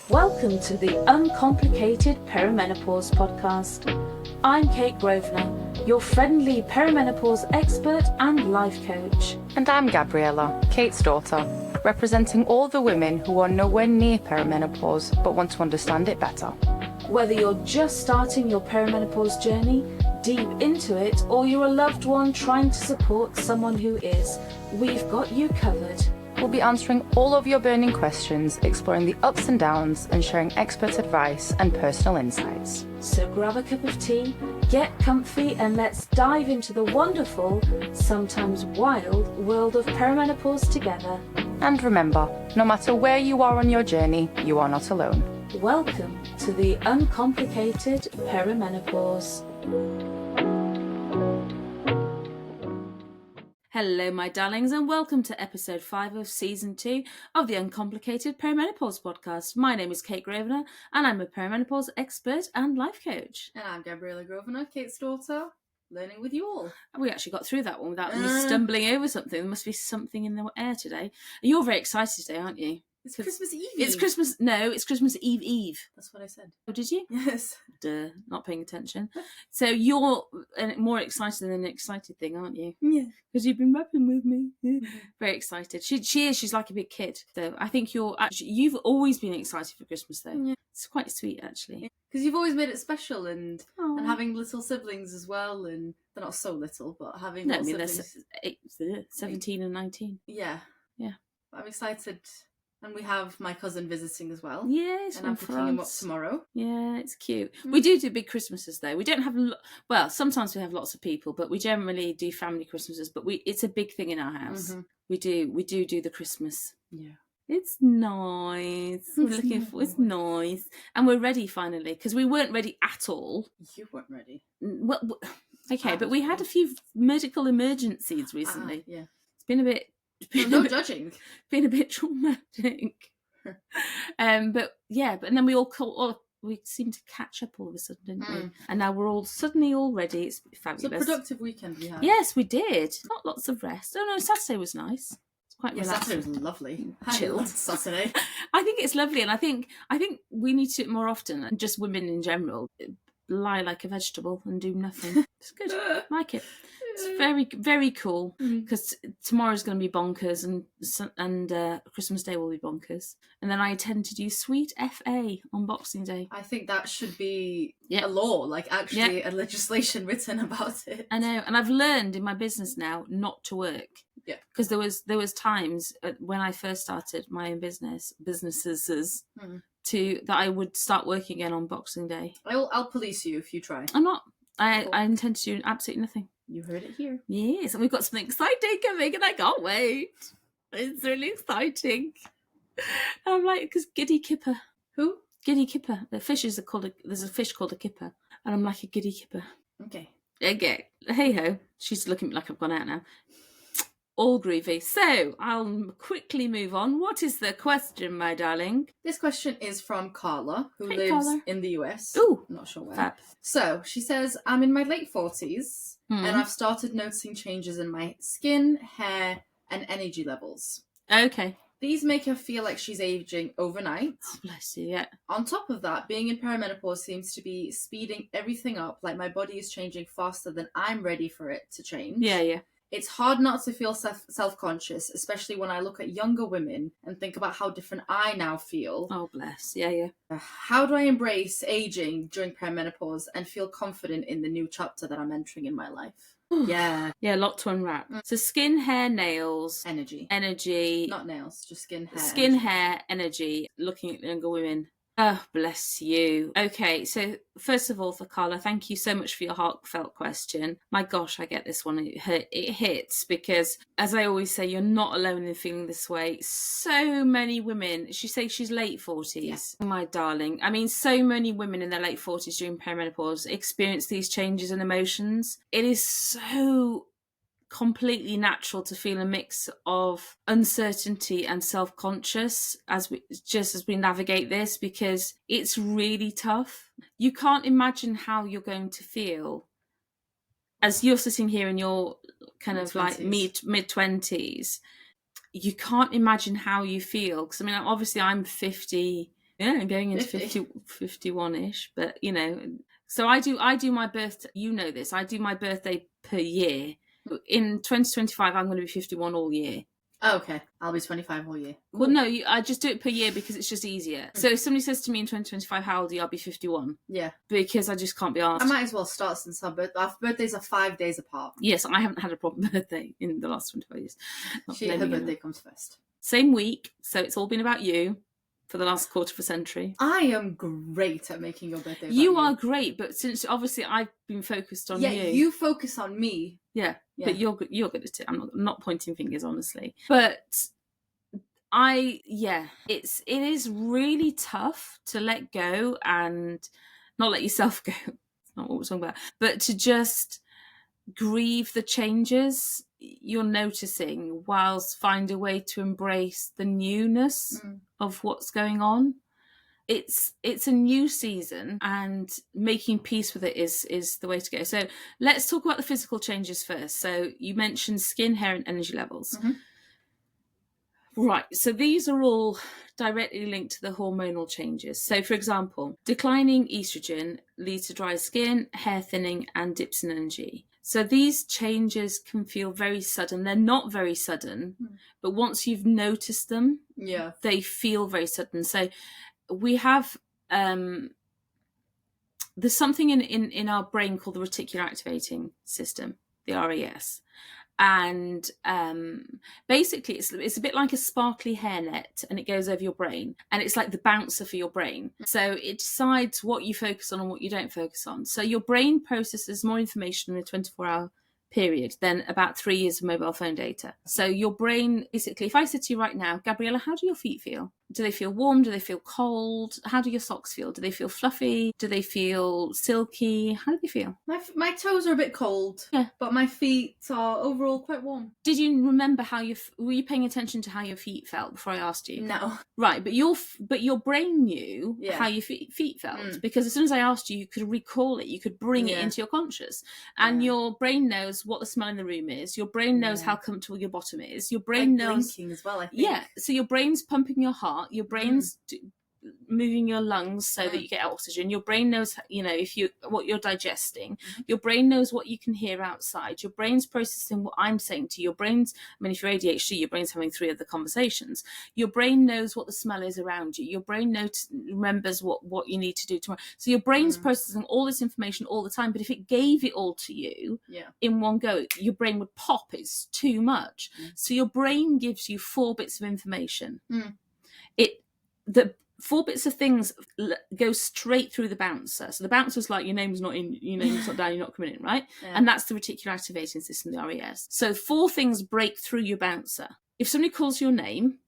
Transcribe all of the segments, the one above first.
Welcome to the Uncomplicated Perimenopause podcast. I'm Kate Grosvenor, your friendly perimenopause expert and life coach. And I'm Gabriella, Kate's daughter, representing all the women who are nowhere near perimenopause but want to understand it better. Whether you're just starting your perimenopause journey, deep into it, or you're a loved one trying to support someone who is, we've got you covered. We'll be answering all of your burning questions, exploring the ups and downs, and sharing expert advice and personal insights. So grab a cup of tea, get comfy, and let's dive into the wonderful, sometimes wild, world of perimenopause together. And remember, no matter where you are on your journey, you are not alone. Welcome to the Uncomplicated Perimenopause. Hello, my darlings, and welcome to episode 5 of season 2 of the Uncomplicated Perimenopause podcast. My name is Kate Grosvenor, and I'm a perimenopause expert and life coach. And I'm Gabriella Grosvenor, Kate's daughter, learning with you all. We actually got through that one without me stumbling over something. There must be something in the air today. You're very excited today, aren't you? It's Christmas Eve. It's Christmas. No, it's Christmas Eve. That's what I said. Oh, did you? Yes. Duh, not paying attention. So you're more excited than an excited thing, aren't you? Yeah. Because you've been rapping with me. Very excited. She is. She's like a big kid. So I think you've always been excited for Christmas, though. Yeah. It's quite sweet, actually. Because you've always made it special, and Aww. having little siblings as well, and they're not so little, but having No, I little mean, siblings. they're 17 and 19. Yeah. Yeah. I'm excited. And we have my cousin visiting as well. Yes, and I'm picking him up tomorrow. Yeah, it's cute. We do big Christmases though. We don't have well, sometimes we have lots of people, but we generally do family Christmases. But it's a big thing in our house. Mm-hmm. We do the Christmas. Yeah, it's nice. We're looking for it's nice, and we're ready finally because we weren't ready at all. You weren't ready. Well, okay, but we had a few medical emergencies recently. Yeah, it's been a bit. No judging. Been a bit traumatic. But then we seemed to catch up all of a sudden, didn't we? And now we're all suddenly all ready. It's fabulous. It's a productive weekend we had. Yes, we did. Not lots of rest. Oh no, Saturday was nice. It's quite relaxing. Saturday was lovely. Chilled. Saturday. I think it's lovely, and I think we need to do it more often. And just women in general lie like a vegetable and do nothing. It's good. I like it. It's very, very cool because tomorrow's going to be bonkers and Christmas Day will be bonkers. And then I intend to do Sweet FA on Boxing Day. I think that should be a law, like actually a legislation written about it. I know. And I've learned in my business now not to work. Yeah. Because there was times when I first started my own businesses that I would start working again on Boxing Day. I'll police you if you try. I'm not. I intend to do absolutely nothing. You heard it here. Yes, and we've got something exciting coming and I can't wait. It's really exciting. I'm like, because Giddy Kipper. Who? Giddy Kipper. There's a fish called a kipper. And I'm like a Giddy Kipper. Okay. Hey ho. She's looking like I've gone out now. All groovy. So, I'll quickly move on. What is the question, my darling? This question is from Carla, who lives Carla. in the US. Ooh. I'm not sure where. Fab. So, she says, I'm in my late 40s, and I've started noticing changes in my skin, hair, and energy levels. Okay. These make her feel like she's aging overnight. Oh, bless you, yeah. On top of that, being in perimenopause seems to be speeding everything up, like my body is changing faster than I'm ready for it to change. Yeah. It's hard not to feel self-conscious, especially when I look at younger women and think about how different I now feel. Oh, bless. Yeah. How do I embrace aging during perimenopause and feel confident in the new chapter that I'm entering in my life? Yeah, a lot to unwrap. So skin, hair, nails, energy, not nails, just skin, hair, energy. Looking at younger women. Oh, bless you. Okay, so first of all, for Carla, thank you so much for your heartfelt question. My gosh, I get this one. It hits because, as I always say, you're not alone in feeling this way. So many women, she says she's late 40s. Yeah. My darling. I mean, so many women in their late 40s during perimenopause experience these changes in emotions. It is so completely natural to feel a mix of uncertainty and self-conscious as we navigate this, because it's really tough. You can't imagine how you're going to feel as you're sitting here in your kind of like mid-20s, you can't imagine how you feel. Because I mean, obviously I'm 50, going into 51-ish, but so I do my birthday, this, I do my birthday per year. In 2025, I'm going to be 51 all year. Oh, okay. I'll be 25 all year. Cool. Well, no, I just do it per year because it's just easier. So if somebody says to me in 2025, how old are you? I'll be 51. Yeah. Because I just can't be asked. I might as well start since our birthdays are 5 days apart. Yes, I haven't had a proper birthday in the last 25 years. Her birthday comes first. Same week, so it's all been about you for the last quarter of a century. I am great at making your birthday about you. are great, but since obviously I've been focused on you. Yeah, you focus on me. Yeah. But you're good at it. I'm not pointing fingers, honestly. But it is really tough to let go and not let yourself go. It's not what we're talking about. But to just grieve the changes you're noticing whilst find a way to embrace the newness of what's going on. It's a new season, and making peace with it is the way to go. So let's talk about the physical changes first. So you mentioned skin, hair, and energy levels. Right. So these are all directly linked to the hormonal changes. So, for example, declining estrogen leads to dry skin, hair thinning, and dips in energy. So these changes can feel very sudden. They're not very sudden, but once you've noticed them, they feel very sudden. So we have there's something in our brain called the reticular activating system, the RAS, and basically it's a bit like a sparkly hairnet, and it goes over your brain, and it's like the bouncer for your brain. So it decides what you focus on and what you don't focus on. So your brain processes more information in a 24-hour period than about 3 years of mobile phone data. So your brain, basically, if I said to you right now, Gabriella, how do your feet feel? Do they feel warm? Do they feel cold? How do your socks feel? Do they feel fluffy? Do they feel silky? How do they feel? My toes are a bit cold, but my feet are overall quite warm. Did you remember were you paying attention to how your feet felt before I asked you? No. Right, but your brain knew how your feet felt, because as soon as I asked you, you could recall it, you could bring it into your conscious, and your brain knows what the smell in the room is. Your brain knows how comfortable your bottom is. Your brain knows blinking as well, I think. Yeah, so your brain's pumping your heart. Your brain's moving your lungs so that you get oxygen. Your brain knows, what you're digesting. Your brain knows what you can hear outside. Your brain's processing what I'm saying to you. Your brain's, if you're ADHD, your brain's having 3 other conversations. Your brain knows what the smell is around you. Your brain remembers what you need to do tomorrow. So your brain's processing all this information all the time. But if it gave it all to you in one go, your brain would pop. It's too much. So your brain gives you 4 bits of information. The 4 bits of things go straight through the bouncer. So the bouncer's like, your name's not in, your name's not down, you're not coming in, right? And that's the reticular activating system, the RAS. So 4 things break through your bouncer. If somebody calls your name,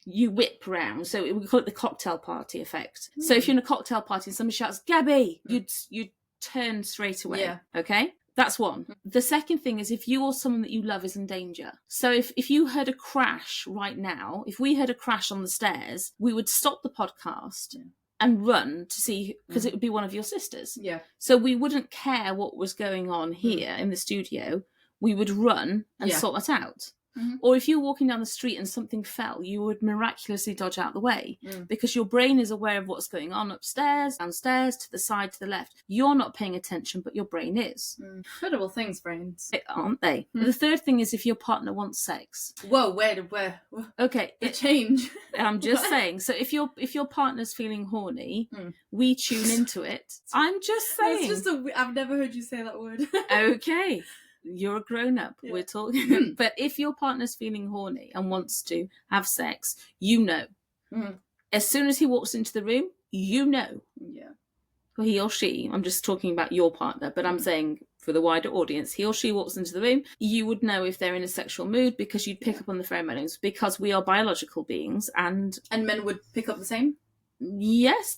you whip round. So we call it the cocktail party effect. So if you're in a cocktail party and somebody shouts, Gabby, you'd turn straight away. Okay? That's one. The second thing is if you or someone that you love is in danger. So if you heard a crash right now, if we heard a crash on the stairs, we would stop the podcast and run to see, because it would be one of your sisters. So we wouldn't care what was going on here in the studio. We would run and sort that out. Or if you're walking down the street and something fell, you would miraculously dodge out the way because your brain is aware of what's going on upstairs, downstairs, to the side, to the left. You're not paying attention, but your brain is. Incredible things, brains. Aren't they? The third thing is if your partner wants sex. Whoa, where? Okay. The change. I'm just saying. So if your partner's feeling horny, we tune into it. I'm just saying. I've never heard you say that word. Okay. You're a grown-up. We're talking. But if your partner's feeling horny and wants to have sex, as soon as he walks into the room, well, he or she, I'm just talking about your partner, but I'm saying for the wider audience, he or she walks into the room, you would know if they're in a sexual mood because you'd pick up on the pheromones, because we are biological beings. And men would pick up the same? Yes.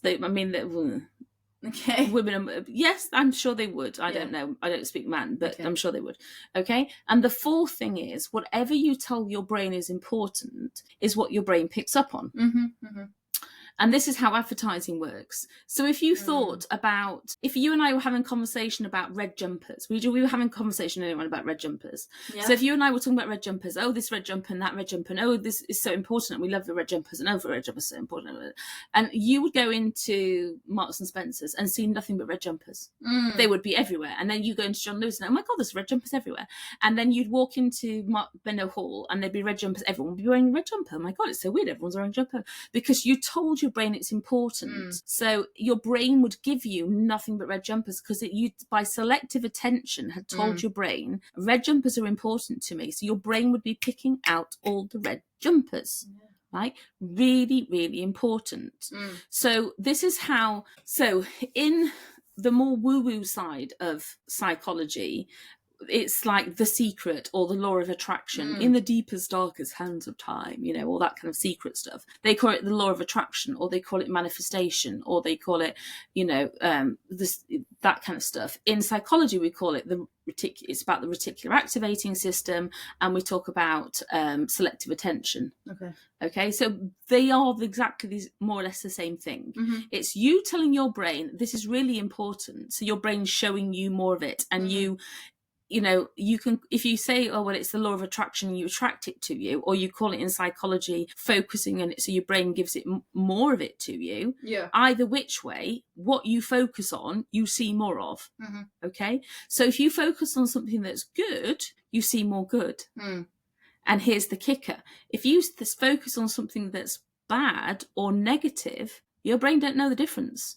Okay. Women, yes, I'm sure they would. I don't know. I don't speak man, but I'm sure they would. Okay. And the 4th thing is, whatever you tell your brain is important is what your brain picks up on. And this is how advertising works. So if you thought about, if you and I were having a conversation about red jumpers, we were having a conversation anyway about red jumpers. Yeah. So if you and I were talking about red jumpers, oh, this red jumper and that red jumper, and oh, this is so important, and we love the red jumpers, and oh, the red jumpers are so important. And you would go into Marks and Spencer's and see nothing but red jumpers. They would be everywhere. And then you go into John Lewis and, oh my God, there's red jumpers everywhere. And then you'd walk into Benno Hall and there'd be red jumpers. Everyone would be wearing a red jumper. Oh my God, it's so weird. Everyone's wearing a jumper. Because you told your brain it's important. So your brain would give you nothing but red jumpers because you, by selective attention, had told your brain, red jumpers are important to me. So your brain would be picking out all the red jumpers. Right? Really, really important. So this is how, so in the more woo-woo side of psychology, it's like The Secret or the law of attraction, in the deepest, darkest hands of time, you know, all that kind of secret stuff. They call it the law of attraction, or they call it manifestation, or they call it, you know, that kind of stuff. In psychology, we call it it's about the reticular activating system, and we talk about selective attention. Okay, so they are exactly these, more or less the same thing. It's you telling your brain this is really important, so your brain's showing you more of it, and you know, you can, if you say, oh, well, it's the law of attraction, you attract it to you, or you call it in psychology focusing on it, so your brain gives it more of it to you. Either which way, what you focus on, you see more of. Okay, so if you focus on something that's good, you see more good. And here's the kicker: if you focus on something that's bad or negative, your brain don't know the difference.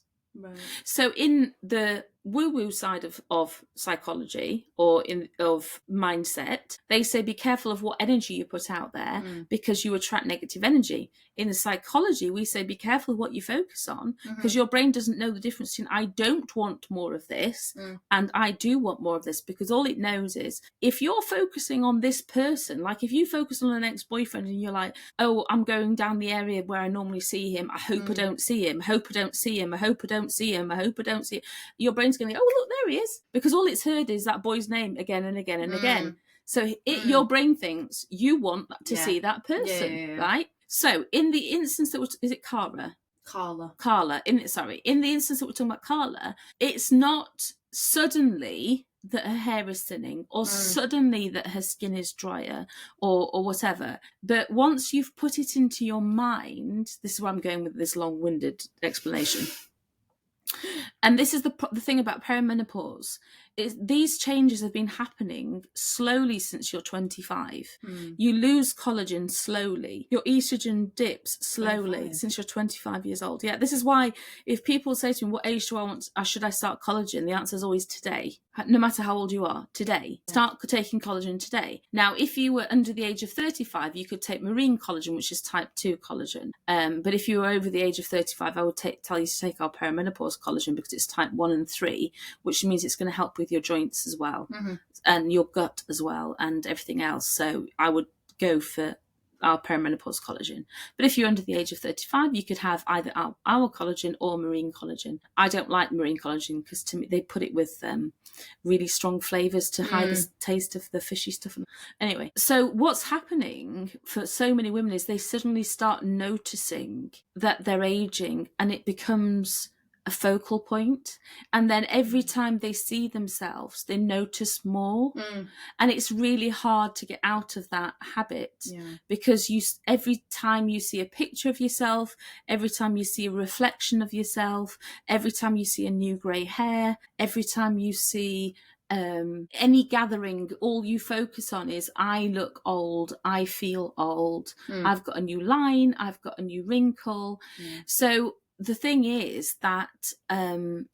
So in the woo-woo side of psychology, or of mindset, they say be careful of what energy you put out there, because you attract negative energy. In the psychology, we say be careful of what you focus on, because your brain doesn't know the difference between I don't want more of this and I do want more of this, because all it knows is if you're focusing on this person, like if you focus on an ex-boyfriend and you're like, oh, I'm going down the area where I normally see him, I hope I don't see him, hope I don't see him, I hope I don't see him, I hope I don't see him. Your brain's going to go, oh, look, there he is, because all it's heard is that boy's name again and again and again. So your brain thinks you want to see that person, right? So in the instance that is it Carla? Carla. In the instance that we're talking about Carla, it's not suddenly that her hair is thinning, or suddenly that her skin is drier, or whatever. But once you've put it into your mind, this is where I'm going with this long-winded explanation. And this is the thing about perimenopause, is these changes have been happening slowly since you're 25. You lose collagen slowly. Your estrogen dips slowly 25. Since you're 25 years old. Yeah, this is why if people say to me, what age should I start collagen? The answer is always today. No matter how old you are, today. Start taking collagen today. Now, if you were under the age of 35, you could take marine collagen, which is type 2 collagen. But if you were over the age of 35, I would tell you to take our perimenopause collagen, because it's type 1 and 3, which means it's going to help with your joints as well, and your gut as well, and everything else. So I would go for our perimenopause collagen. But if you're under the age of 35, you could have either our collagen or marine collagen. I don't like marine collagen because to me they put it with really strong flavors to hide the taste of the fishy stuff. Anyway, so what's happening for so many women is they suddenly start noticing that they're aging, and it becomes a focal point, and then every time they see themselves they notice more, and it's really hard to get out of that habit, because every time you see a picture of yourself, every time you see a reflection of yourself, every time you see a new grey hair, every time you see any gathering, all you focus on is I look old, I feel old, I've got a new line, I've got a new wrinkle. So the thing is that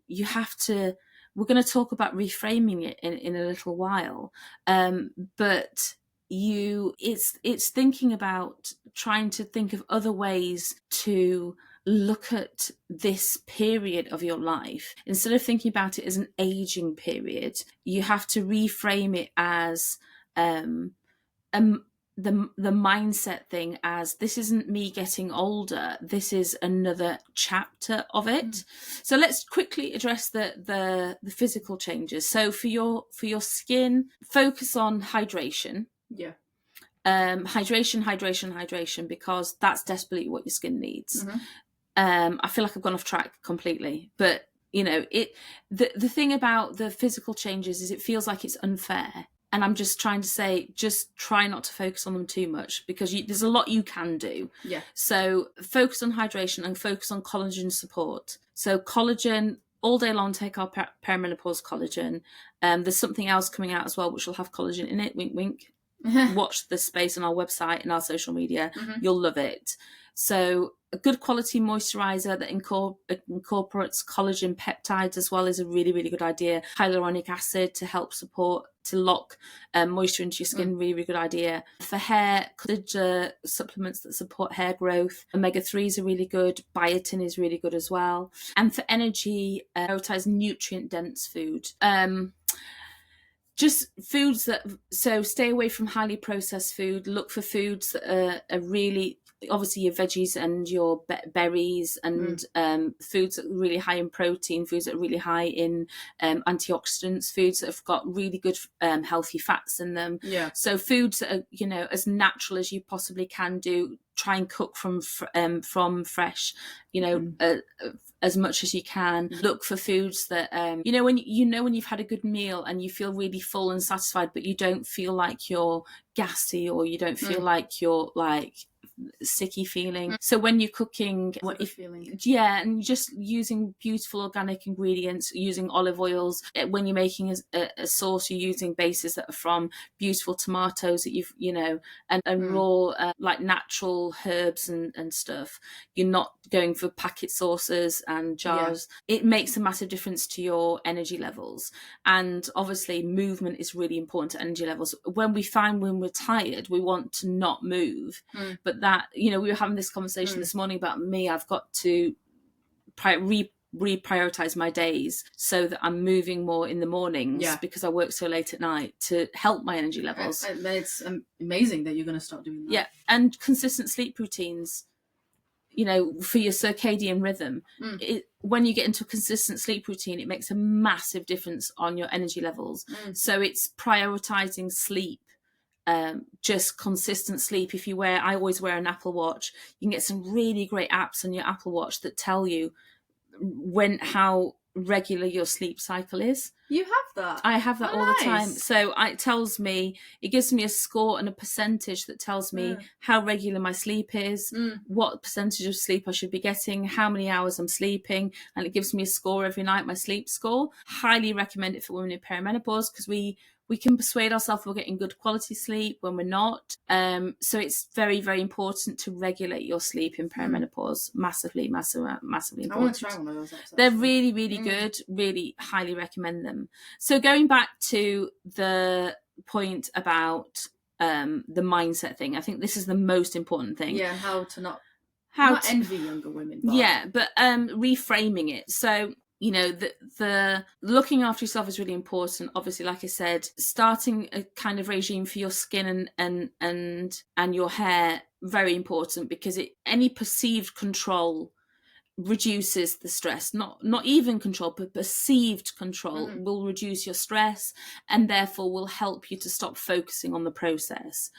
you have to, we're going to talk about reframing it in a little while, but it's thinking about trying to think of other ways to look at this period of your life. Instead of thinking about it as an aging period, you have to reframe it as the mindset thing, as this isn't me getting older, this is another chapter of it. So let's quickly address the physical changes. So for your skin, focus on hydration. Hydration, because that's desperately what your skin needs. I feel like I've gone off track completely, but the thing about the physical changes is it feels like it's unfair. And I'm just trying to say, just try not to focus on them too much, because there's a lot you can do. Yeah. So focus on hydration and focus on collagen support. So collagen, all day long, take our perimenopause collagen. There's something else coming out as well, which will have collagen in it. Wink, wink. Watch the space on our website and our social media. You'll love it. So a good quality moisturizer that incorporates collagen peptides as well is a really, really good idea. Hyaluronic acid to help support, to lock moisture into your skin, really, really good idea. For hair, supplements that support hair growth. Omega-3s are really good. Biotin is really good as well. And for energy, prioritize nutrient-dense food. Just foods so stay away from highly processed food. Look for foods that are really, obviously your veggies and your berries, and foods that are really high in protein, foods that are really high in antioxidants, foods that have got really good healthy fats in them. Yeah. So foods that are, as natural as you possibly can do. Try and cook from fresh, as much as you can. Look for foods that when you've had a good meal and you feel really full and satisfied, but you don't feel like you're gassy, or you don't feel like you're like sicky feeling. So when you're cooking, and you're just using beautiful organic ingredients, using olive oils. When you're making a sauce, you're using bases that are from beautiful tomatoes that you've and raw like natural herbs and stuff. You're not going for packet sauces and jars. It makes a massive difference to your energy levels. And obviously movement is really important to energy levels. When we're tired, we want to not move, but that, we were having this conversation this morning about me. I've got to reprioritize my days so that I'm moving more in the mornings, because I work so late at night, to help my energy levels. It's amazing that you're going to start doing that. Yeah, and consistent sleep routines, for your circadian rhythm. When you get into a consistent sleep routine, it makes a massive difference on your energy levels. So it's prioritizing sleep. Just consistent sleep. I always wear an Apple Watch. You can get some really great apps on your Apple Watch that tell you how regular your sleep cycle is. You have that? I have that all the time. So it gives me a score and a percentage that tells me how regular my sleep is, what percentage of sleep I should be getting, how many hours I'm sleeping, and it gives me a score every night, my sleep score. Highly recommend it for women in perimenopause, because we can persuade ourselves we're getting good quality sleep when we're not. So it's very, very important to regulate your sleep in perimenopause. Massively, massively important. I want to try one of those apps. They're really, really good. Really highly recommend them. So going back to the point about the mindset thing, I think this is the most important thing. Yeah, how to not envy younger women. But reframing it. So the looking after yourself is really important. Obviously, like I said, starting a kind of regime for your skin and your hair, very important, because any perceived control reduces the stress. Not even control, but perceived control will reduce your stress, and therefore will help you to stop focusing on the process.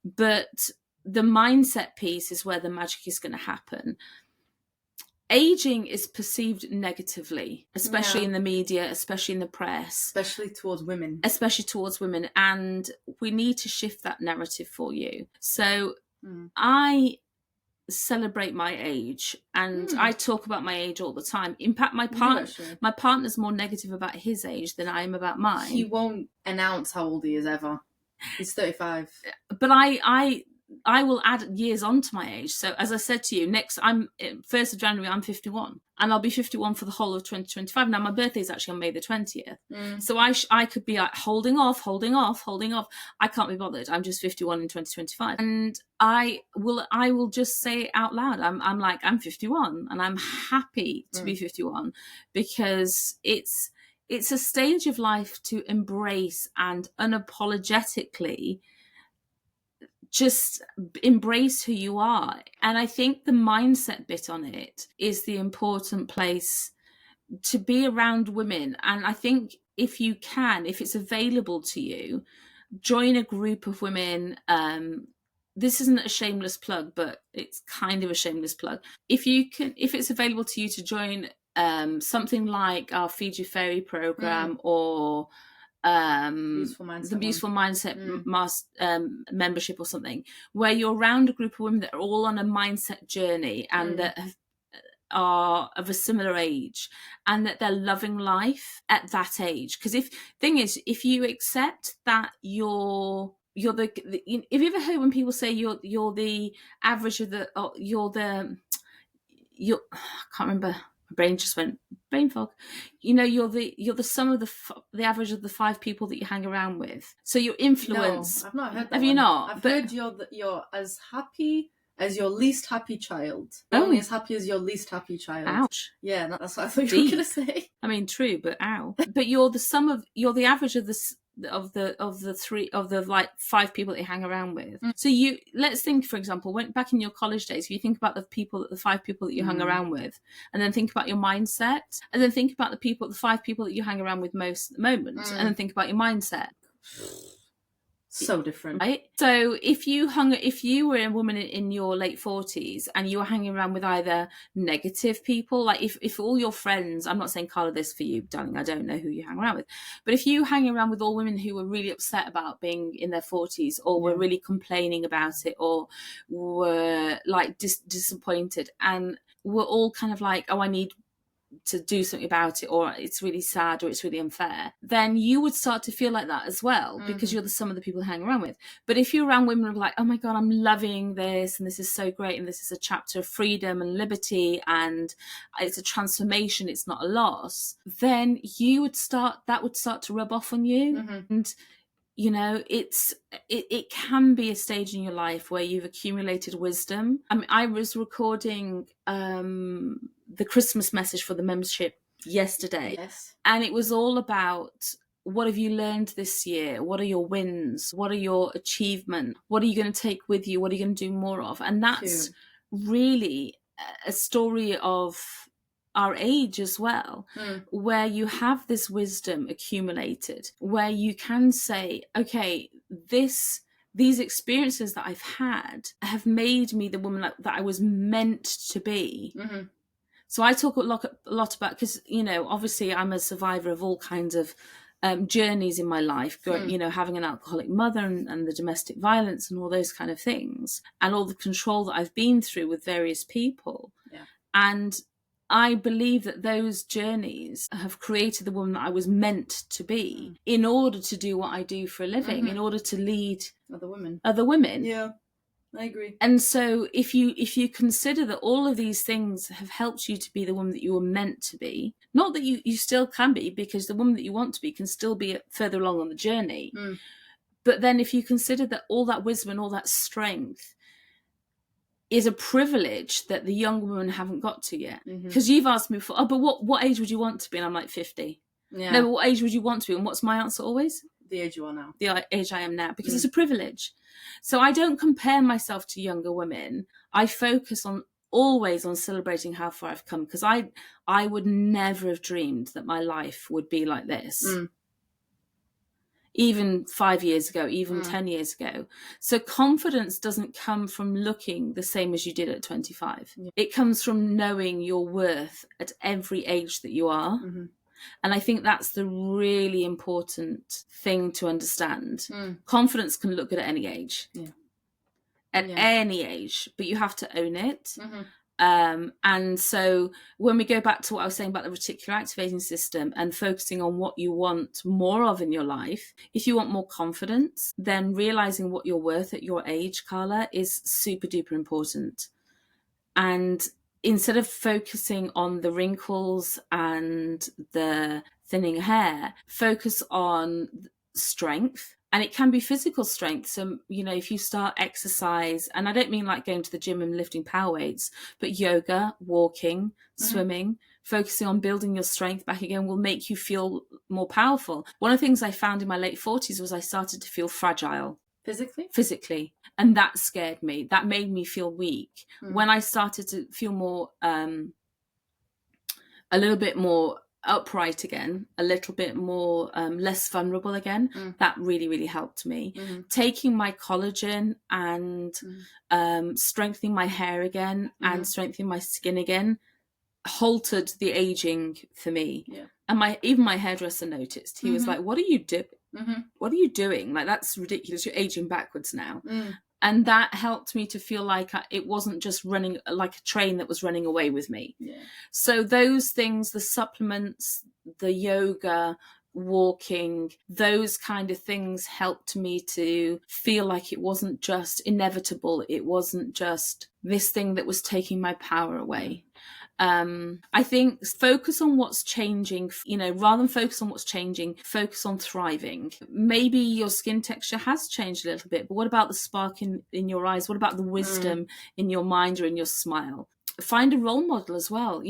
But the mindset piece is where the magic is going to happen. Aging is perceived negatively, especially in the media, especially in the press. Especially towards women. And we need to shift that narrative for you. So I celebrate my age, and I talk about my age all the time. In fact, my partner's more negative about his age than I am about mine. He won't announce how old he is ever. He's 35. But I will add years on to my age. So as I said to you, 1st of January, I'm 51, and I'll be 51 for the whole of 2025. Now my birthday is actually on May the 20th. So I could be like holding off. I can't be bothered. I'm just 51 in 2025. And I will just say it out loud. I'm 51, and I'm happy to be 51, because it's a stage of life to embrace and unapologetically just embrace who you are. And I think the mindset bit on it is the important place to be around women. And I think if you can, if it's available to you, join a group of women this isn't a shameless plug, but it's kind of a shameless plug. If it's available to you to join something like our Feed Your Fairy program or the Beautiful Mindset membership or something, where you're around a group of women that are all on a mindset journey and that are of a similar age, and that they're loving life at that age. Because if you accept that you're the have you ever heard when people say you're the average of the I can't remember, my brain just went brain fog. You're the sum of the average of the 5 people that you hang around with. So your influence. No, I've not heard that. Have you not? I've heard you're as happy as your least happy child. You're only as happy as your least happy child. Ouch. Yeah, that's what I thought you were going to say. I mean, true, but ow. But you're the average of the like 5 people that you hang around with. So let's think, for example, back in your college days, if you think about the 5 people that you hung around with, and then think about your mindset, and then think about the 5 people that you hang around with most at the moment, and then think about your mindset. So different, right? So if you were a woman in your late 40s and you were hanging around with either negative people, like if all your friends, I'm not saying Carla this for you, darling, I don't know who you hang around with, but if you hang around with all women who were really upset about being in their 40s, or were really complaining about it, or were like disappointed, and were all kind of like, oh, I need to do something about it, or it's really sad, or it's really unfair, then you would start to feel like that as well, because you're the sum of the people hanging around with. But if you're around women who are like, oh my God, I'm loving this, and this is so great, and this is a chapter of freedom and liberty, and it's a transformation, it's not a loss, then that would start to rub off on you. And it can be a stage in your life where you've accumulated wisdom. I mean, I was recording the Christmas message for the membership yesterday. Yes. And it was all about, what have you learned this year? What are your wins? What are your achievements? What are you going to take with you? What are you going to do more of? And that's really a story of our age as well, where you have this wisdom accumulated, where you can say, okay, these experiences that I've had have made me the woman that I was meant to be. So I talk a lot about, because obviously I'm a survivor of all kinds of journeys in my life, having an alcoholic mother and the domestic violence and all those kind of things, and all the control that I've been through with various people. And I believe that those journeys have created the woman that I was meant to be, in order to do what I do for a living, in order to lead other women. Yeah, I agree. And so if you consider that all of these things have helped you to be the woman that you were meant to be, not that you still can be, because the woman that you want to be can still be further along on the journey. But then if you consider that all that wisdom and all that strength is a privilege that the young women haven't got to yet. Because you've asked me before, but what age would you want to be? And I'm like, 50. Yeah. No, but what age would you want to be? And what's my answer always? The age you are now. The age I am now, because it's a privilege. So I don't compare myself to younger women. I focus always on celebrating how far I've come, because I would never have dreamed that my life would be like this. Even 5 years ago, even 10 years ago. So confidence doesn't come from looking the same as you did at 25. It comes from knowing your worth at every age that you are. And I think that's the really important thing to understand. Confidence can look good at any age. At any age, but you have to own it. And so when we go back to what I was saying about the reticular activating system and focusing on what you want more of in your life, if you want more confidence, then realizing what you're worth at your age, Carla, is super duper important. And instead of focusing on the wrinkles and the thinning hair, focus on strength. And it can be physical strength. So, if you start exercise, and I don't mean like going to the gym and lifting power weights, but yoga, walking, swimming, focusing on building your strength back again will make you feel more powerful. One of the things I found in my late 40s was I started to feel fragile. Physically. And that scared me. That made me feel weak. When I started to feel more, a little bit more upright again, a little bit more less vulnerable again. That really, really helped me. Taking my collagen and strengthening my hair again and strengthening my skin again halted the aging for me. And even my hairdresser noticed. He was like, what are you doing? What are you doing? Like, that's ridiculous. You're aging backwards now. And that helped me to feel like it wasn't just running like a train that was running away with me. So those things, the supplements, the yoga, walking, those kind of things helped me to feel like it wasn't just inevitable. It wasn't just this thing that was taking my power away. I think focus on what's changing, rather than focus on what's changing, focus on thriving. Maybe your skin texture has changed a little bit, but what about the spark in your eyes? What about the wisdom in your mind or in your smile? Find a role model as well.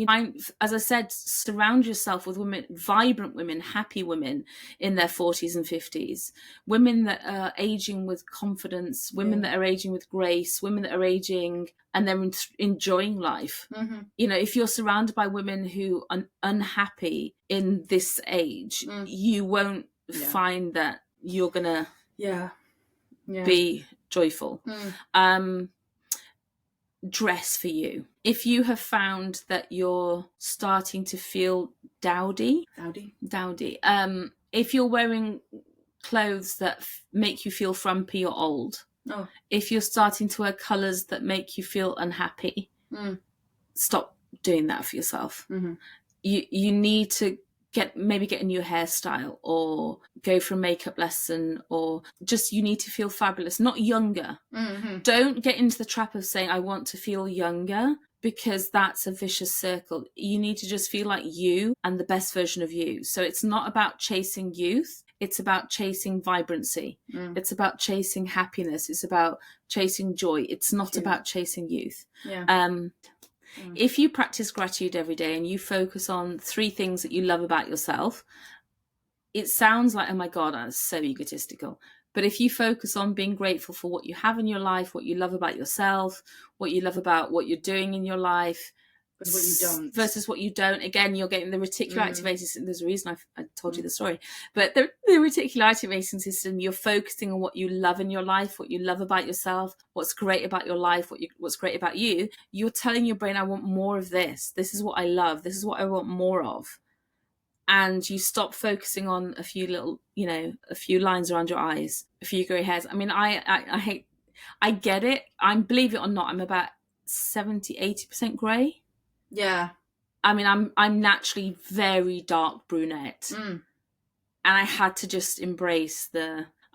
As I said, surround yourself with women, vibrant women, happy women in their 40s and 50s, women that are aging with confidence, women that are aging with grace, women that are aging and they're enjoying life. If you're surrounded by women who are unhappy in this age, you won't find that you're gonna be joyful. Dress for you. If you have found that you're starting to feel dowdy, if you're wearing clothes that make you feel frumpy or old, if you're starting to wear colours that make you feel unhappy, stop doing that for yourself. You need to get a new hairstyle or go for a makeup lesson, or just you need to feel fabulous, not younger. Don't get into the trap of saying I want to feel younger, because that's a vicious circle. You need to just feel like you and the best version of you. So it's not about chasing youth, it's about chasing vibrancy. It's about chasing happiness. It's about chasing joy. It's not about chasing youth. If you practice gratitude every day and you focus on 3 things that you love about yourself, it sounds like, oh my God, that's so egotistical. But if you focus on being grateful for what you have in your life, what you love about yourself, what you love about what you're doing in your life, versus what you don't, again, you're getting the reticular activating system. There's a reason I told you the story, but the reticular activating system, you're focusing on what you love in your life, what you love about yourself, what's great about your life, what's great about you. You're telling your brain, I want more of this. This is what I love. This is what I want more of. And you stop focusing on a few little, a few lines around your eyes, a few grey hairs. I mean, I get it. Believe it or not, I'm about 70-80% grey. I mean, I'm naturally very dark brunette, and I had to just embrace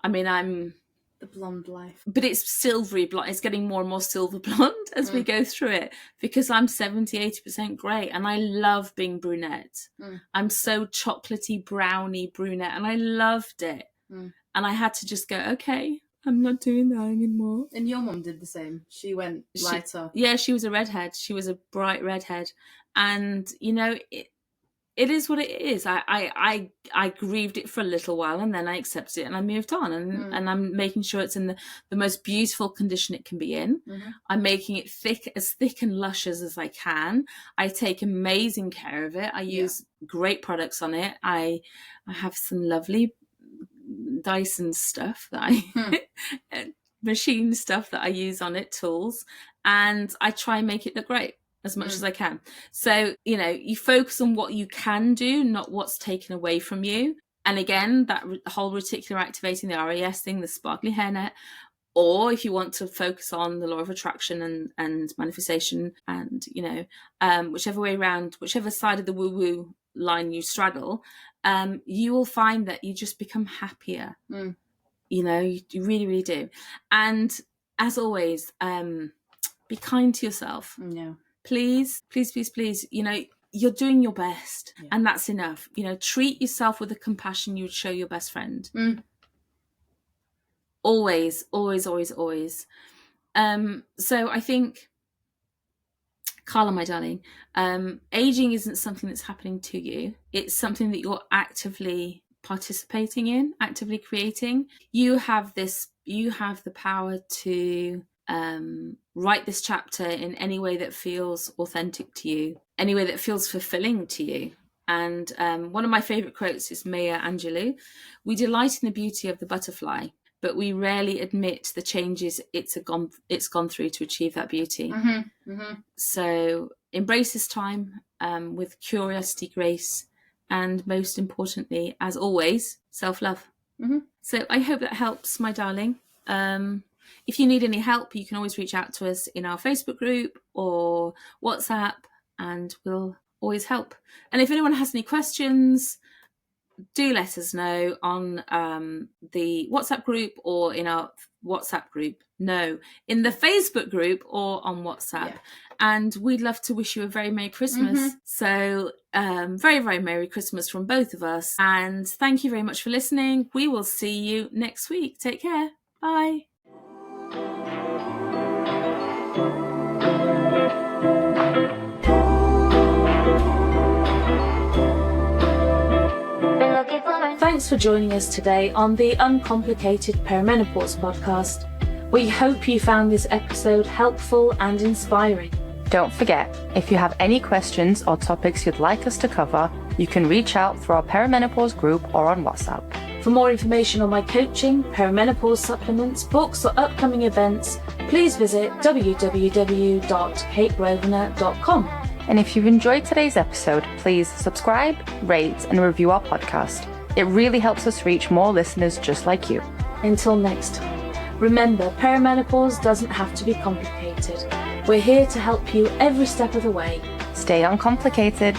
I'm the blonde life, but it's silvery blonde. It's getting more and more silver blonde as we go through it, because I'm 70-80% grey, and I love being brunette. I'm so chocolatey, browny brunette, and I loved it. And I had to just go, okay, I'm not doing that anymore. And your mum did the same. She went lighter. She was a redhead. She was a bright redhead. And, it is what it is. I grieved it for a little while, and then I accepted it and I moved on. And I'm making sure it's in the most beautiful condition it can be in. I'm making it as thick and luscious as I can. I take amazing care of it. I use great products on it. I have some lovely Dyson stuff that machine stuff that I use on it, tools, and I try and make it look great as much as I can. So, you focus on what you can do, not what's taken away from you. And again, that whole reticular activating, the RAS thing, the sparkly hairnet, or if you want to focus on the law of attraction and manifestation, and, whichever way around, whichever side of the woo-woo line you straddle, you will find that you just become happier. You really, really do. And as always, be kind to yourself. Please, please, please, please. You're doing your best, and that's enough. Treat yourself with the compassion you would show your best friend. Always, always, always, always. So I think, Carla, my darling, aging isn't something that's happening to you. It's something that you're actively participating in, actively creating. You have the power to write this chapter in any way that feels authentic to you, any way that feels fulfilling to you. And one of my favourite quotes is Maya Angelou. We delight in the beauty of the butterfly, but we rarely admit the changes it's gone through to achieve that beauty. So embrace this time with curiosity, grace, and most importantly, as always, self-love. So I hope that helps, my darling. If you need any help, you can always reach out to us in our Facebook group or WhatsApp, and we'll always help. And if anyone has any questions, do let us know on the WhatsApp group or in our WhatsApp group. No, in the Facebook group or on WhatsApp. Yeah. And we'd love to wish you a very Merry Christmas. So very, very Merry Christmas from both of us. And thank you very much for listening. We will see you next week. Take care. Bye. Thanks for joining us today on the Uncomplicated Perimenopause podcast. We hope you found this episode helpful and inspiring. Don't forget, if you have any questions or topics you'd like us to cover, you can reach out through our Perimenopause group or on WhatsApp. For more information on my coaching, perimenopause supplements, books or upcoming events, please visit www.kategrosvenor.com. And if you've enjoyed today's episode, please subscribe, rate and review our podcast. It really helps us reach more listeners just like you. Until next time, remember, perimenopause doesn't have to be complicated. We're here to help you every step of the way. Stay uncomplicated.